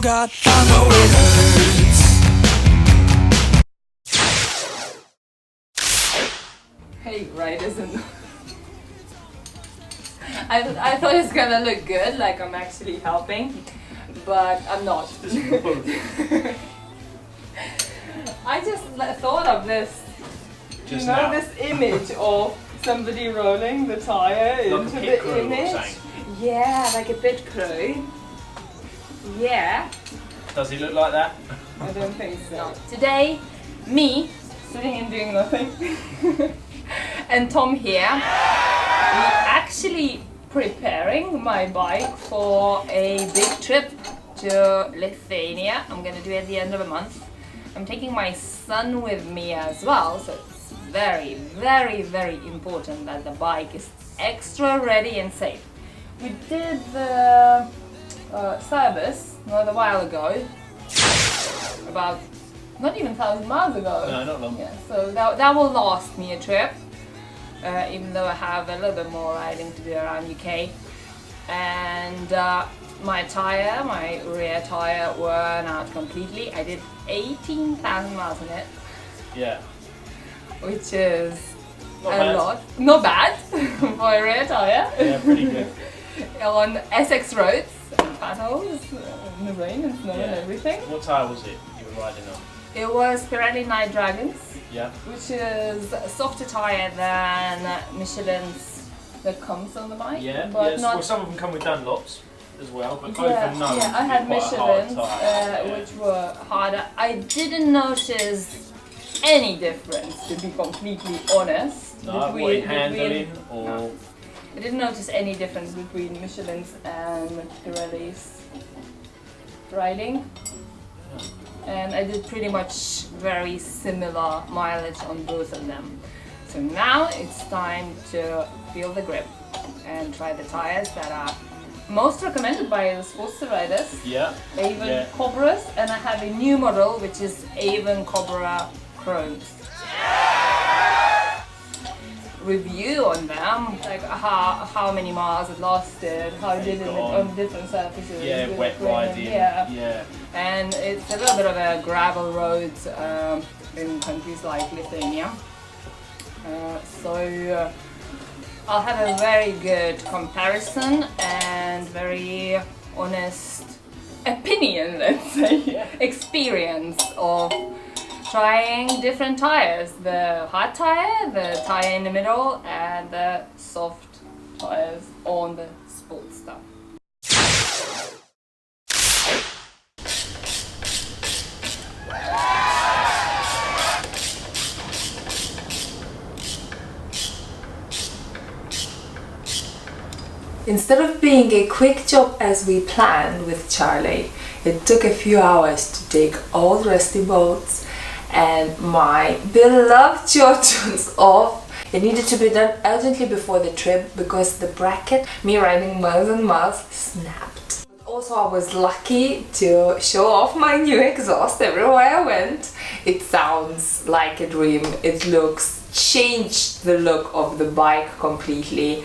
God, I know it hurts. Hey, right, isn't I thought it's gonna look good, like I'm actually helping, but I'm not. I just thought of this, Just you know, now. this image of somebody rolling the tire into a pit the crew or image. something. Yeah, like a pit crew. Yeah. Does he look like that? I don't think so. Today, me sitting and doing nothing, and Tom here, we actually preparing my bike for a big trip to Lithuania. I'm gonna do it at the end of the month. I'm taking my son with me as well, so it's very, very, very important that the bike is extra ready and safe. We did the service not a while ago, about not even 1,000 miles ago. No, not long. Yeah, so that will last me a trip, even though I have a little bit more riding to do around UK. And my tire, my rear tire, worn out completely. I did 18,000 miles on it. Yeah. Which is Not a bad. lot. Not bad for a rear tire. Yeah, pretty good. On Essex roads and potholes, in the rain and snow and everything. What tyre was it you were riding on? It was Pirelli Night Dragons, Yeah. which is a softer tire than Michelin's that comes on the bike. Yeah. but Yes. not. Well, some of them come with Dunlops as well, but both Yeah, are known yeah, I to had be quite a hard Michelin's, tyre. Yeah. which were harder. I didn't notice any difference, to be completely honest. No, what, in handling or? No. I didn't notice any difference between Michelin's and Pirelli's riding. And I did pretty much very similar mileage on both of them. So now it's time to feel the grip and try the tires that are most recommended by the Sportster riders. Yeah. Avon Yeah. Cobras, and I have a new model which is Avon Cobra Chromes. Review on them, like how many miles it lasted, how it did it on different surfaces. Yeah, with wet rain, riding. Yeah. Yeah. And it's a little bit of a gravel road in countries like Lithuania. So I'll have a very good comparison and very honest opinion, let's say, experience of trying different tires. The hard tire, the tire in the middle, and the soft tires on the Sportster. Instead of being a quick job as we planned with Charlie, it took a few hours to take all the rusty bolts and my beloved Jordans off. It needed to be done urgently before the trip because the bracket, me riding miles and miles, snapped. Also, I was lucky to show off my new exhaust everywhere I went. It sounds like a dream. It changed the look of the bike completely.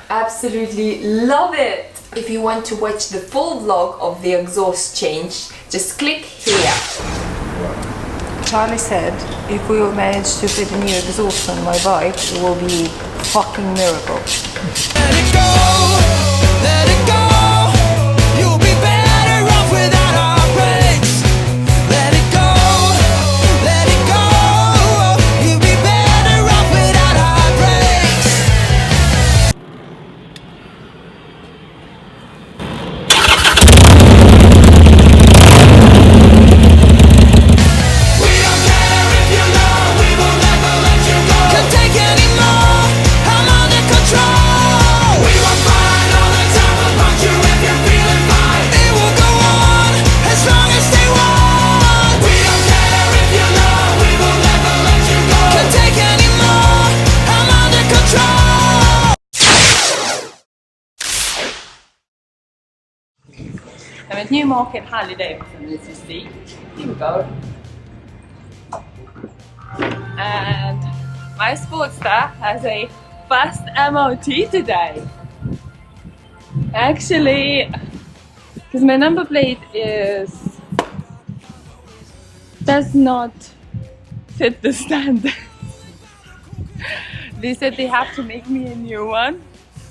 Absolutely love it! If you want to watch the full vlog of the exhaust change, just click here. Charlie said if we will manage to fit a new exhaust on my bike, it will be a fucking miracle. Let it go, let it go. You'll be better off without our brakes. Let it go, let it go. You'll be better off without our brakes. We don't care if you know, we will never let you go. Can't take any more, I'm under control. We won't fight all the time, we'll punch you if you're feeling fine. It will go on, as long as they want. We don't care if you know, we will never let you go. Can't take any more, I'm under control. I'm at Newmarket Harley Davidson, as you see. Here we go. And my Sportster has a fast MOT today. Actually, because my number plate does not fit the standard. They said they have to make me a new one,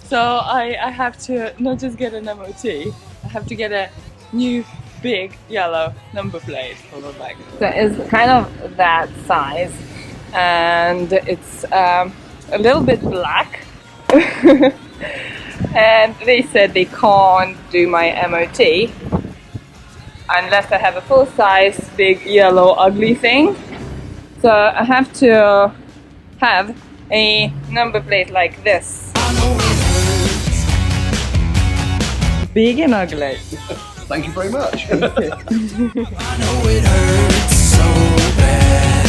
so I have to not just get an MOT, I have to get a new big yellow number plate for the back. So it's kind of that size, and it's a little bit black. And they said they can't do my MOT unless I have a full-size big yellow ugly thing. So I have to have a number plate like this. Big and ugly. Thank you very much. I know it hurts so bad.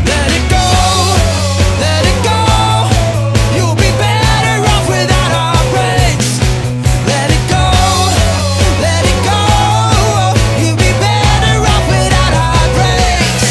Let it go, let it go. You'll be better off without our brakes. Let it go, let it go. You'll be better off without our brakes.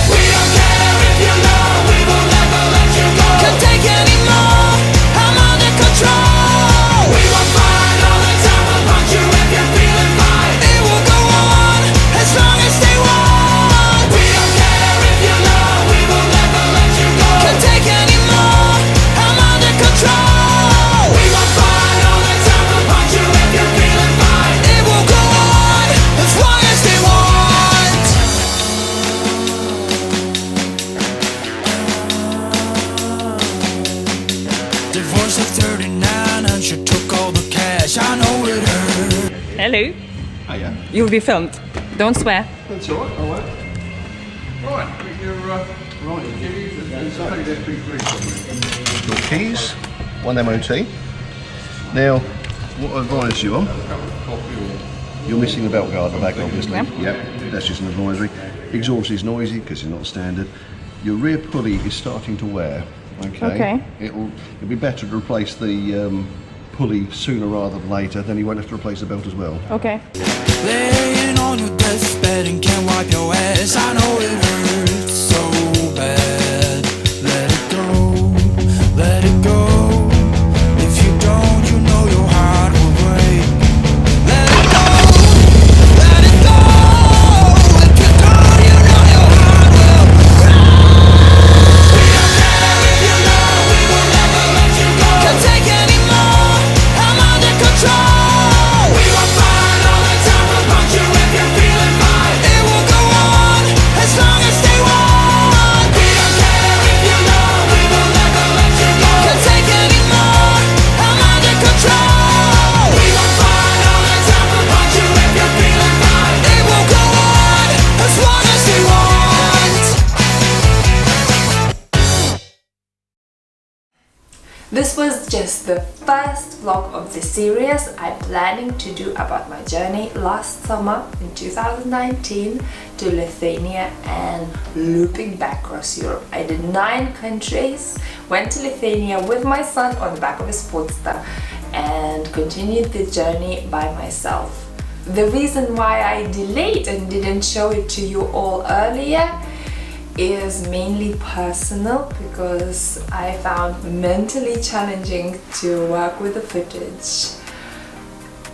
We don't care if you know we will never let you go. Can't take any more, I'm under control. We won't fight all the time, we'll punch you if you're feeling fine. It will go on as long as they want. We don't care if you know we will never let you go. Can't take any more, I'm under control. We won't fight all the time, we'll punch you if you're feeling fine. It will go on as long as they want. Divorce at 39 and she took all the cash. I know it hurt. Hello. Oh yeah, You'll be filmed. Don't swear. that's all right. All right. Right, your right keys. Your keys, one MOT. Now, what I advise you on? You're missing the belt guard at the back, obviously. Yeah. That's just an advisory. Exhaust is noisy because it's not standard. Your rear pulley is starting to wear. Okay. It'll be better to replace the pulley sooner rather than later. Then you won't have to replace the belt as well. Okay. Laying on your deathbed and can't wipe your ass. I know it hurts so bad. Let it go, let it go. If you don't, you know your heart will break. Let it go, let it go. If you don't, you know your heart will break. We don't care if you know we will never let you go. Can't take any more, I'm under control. We won't fight all the time, we'll punch you if you're feeling fine. It will go on as long as they want. We don't care if you know we will never let you go. Can't take any more, I'm under control. We won't fight all the time, we'll punch you if you're feeling fine. It will go on as long as they want. This was just the first vlog of the series I'm planning to do about my journey last summer in 2019 to Lithuania and looping back across Europe. I did 9 countries, went to Lithuania with my son on the back of a Sportster and continued the journey by myself. The reason why I delayed and didn't show it to you all earlier is mainly personal, because I found mentally challenging to work with the footage.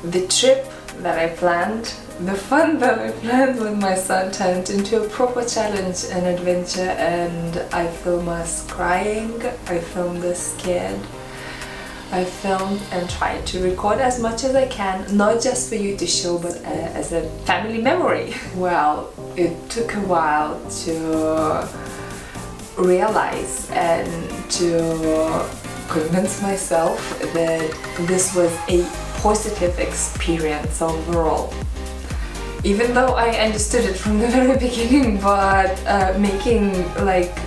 The trip that I planned, the fun that I planned with my son turned into a proper challenge and adventure, and I filmed us crying, I filmed us scared, I filmed and tried to record as much as I can, not just for you to show, but as a family memory. Well, it took a while to realize and to convince myself that this was a positive experience overall. Even though I understood it from the very beginning, but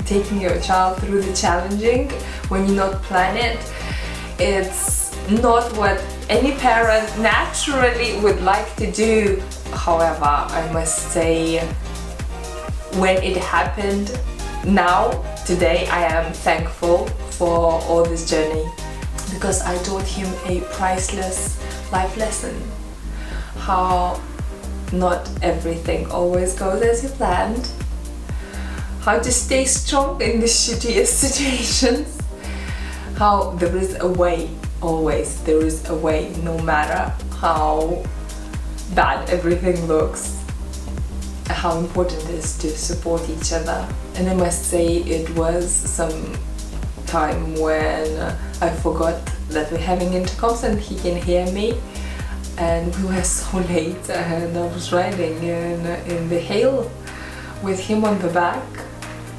taking your child through the challenging when you not plan it, it's not what any parent naturally would like to do. However, I must say, when it happened, now, today, I am thankful for all this journey, because I taught him a priceless life lesson. How not everything always goes as you planned. How to stay strong in the shittiest situations. How there is a way, always there is a way, no matter how bad everything looks, how important it is to support each other. And I must say it was some time when I forgot that we're having intercoms and he can hear me, and we were so late and I was riding in the hail with him on the back,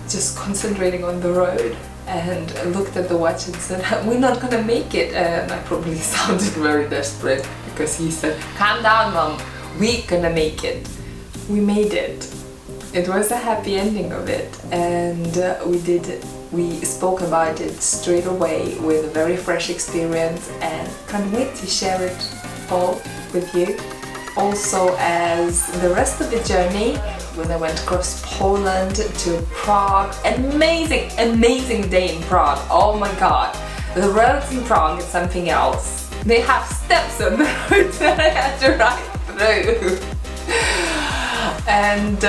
just concentrating on the road, and I looked at the watch and said, we're not gonna make it. And I probably sounded very desperate because he said, calm down mom, we're gonna make it. We made it. It was a happy ending of it, and we spoke about it straight away with a very fresh experience, and can't wait to share it all with you. Also, as the rest of the journey, when I went across Poland to Prague, amazing day in Prague. Oh my god, the roads in Prague is something else. They have steps on the roads that I had to ride through. And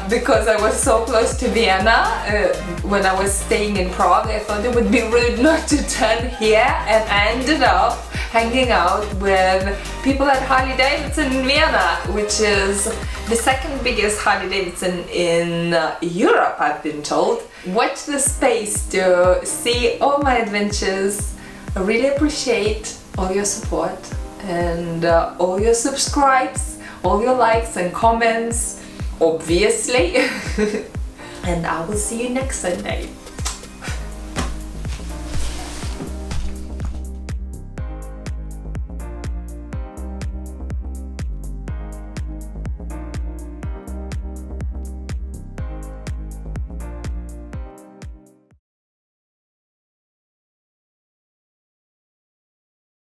because I was so close to Vienna, when I was staying in Prague, I thought it would be rude not to turn here, and I ended up hanging out with people at Harley Davidson in Vienna, which is the second biggest Harley Davidson in Europe, I've been told. Watch the space to see all my adventures. I really appreciate all your support and all your subscribes, all your likes and comments, obviously. And I will see you next Sunday.